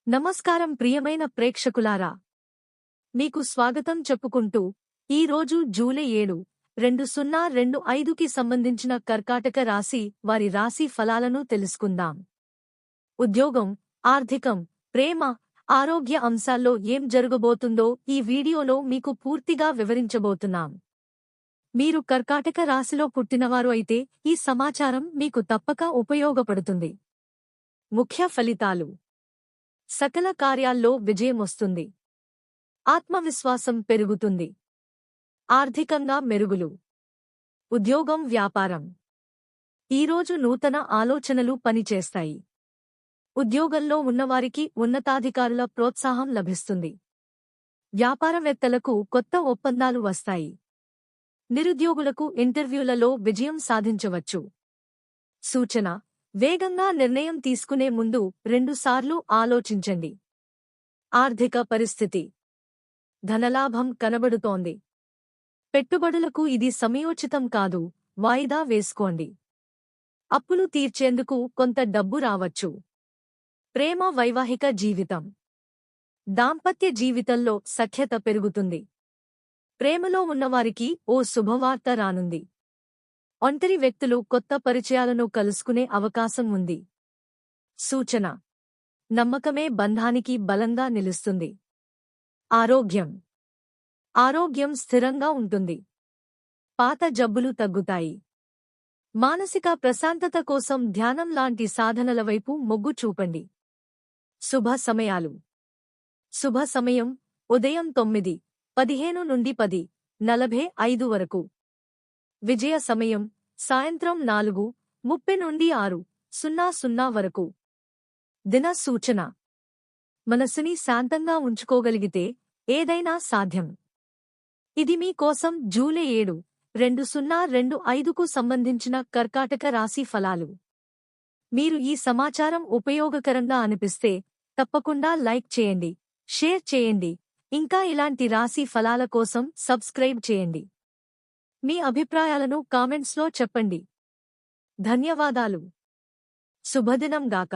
నమస్కారం ప్రియమైన ప్రేక్షకులారా, మీకు స్వాగతం చెప్పుకుంటూ ఈరోజు జూలై 7, 2025కి సంబంధించిన కర్కాటక రాశి వారి రాశి ఫలాలను తెలుసుకుందాం. ఉద్యోగం, ఆర్థికం, ప్రేమ, ఆరోగ్య అంశాల్లో ఏం జరగబోతుందో ఈ వీడియోలో మీకు పూర్తిగా వివరించబోతున్నాం. మీరు కర్కాటక రాశిలో పుట్టినవారు అయితే ఈ సమాచారం మీకు తప్పక ఉపయోగపడుతుంది. ముఖ్య ఫలితాలు: సకల కార్యాల్లో విజయమొస్తుంది. ఆత్మవిశ్వాసం పెరుగుతుంది. ఆర్థికంగా మెరుగులు. ఉద్యోగం, వ్యాపారం. ఈరోజు నూతన ఆలోచనలు పనిచేస్తాయి. ఉద్యోగంలో ఉన్నవారికి ఉన్నతాధికారుల ప్రోత్సాహం లభిస్తుంది. వ్యాపారవేత్తలకు కొత్త ఒప్పందాలు వస్తాయి. నిరుద్యోగులకు ఇంటర్వ్యూలలో విజయం సాధించవచ్చు. సూచన: వేగంగా నిర్ణయం తీసుకునే ముందు 2 సార్లు ఆలోచించండి. ఆర్థిక పరిస్థితి: ధనలాభం కనబడుతోంది. పెట్టుబడులకు ఇది సమయోచితం కాదు, వాయిదా వేసుకోండి. అప్పులు తీర్చేందుకు కొంత డబ్బు రావచ్చు. ప్రేమ, వైవాహిక జీవితం. దాంపత్య జీవితంలో సఖ్యత పెరుగుతుంది. ప్రేమలో ఉన్నవారికి ఓ శుభవార్త రానుంది. ఒంటరి వ్యక్తులు కొత్త పరిచయాలను కలుసుకునే అవకాశం ఉంది. సూచన: నమ్మకమే బంధానికి బలంగా నిలుస్తుంది. ఆరోగ్యం. ఆరోగ్యం స్థిరంగా ఉంటుంది. పాత జబ్బులు తగ్గుతాయి. మానసిక ప్రశాంతత కోసం ధ్యానం లాంటి సాధనల వైపు మొగ్గు చూపండి. శుభ సమయాలు: శుభ సమయం ఉదయం 9:15 నుండి 10:45 వరకు. విజయ సమయం సాయంత్రం 4:30 నుండి 6:00 వరకు. దిన సూచన: మనసుని శాంతంగా ఉంచుకోగలిగితే ఏదైనా సాధ్యం. ఇది మీ కోసం జూలై 7, 2025కు సంబంధించిన కర్కాటక రాశి ఫలాలు. మీరు ఈ సమాచారం ఉపయోగకరంగా అనిపిస్తే తప్పకుండా లైక్ చేయండి, షేర్ చేయండి, ఇంకా ఇలాంటి రాశి ఫలాల కోసం సబ్స్క్రైబ్ చేయండి. మీ అభిప్రాయాలను కామెంట్స్లో చెప్పండి. ధన్యవాదాలు. శుభదినం గాక.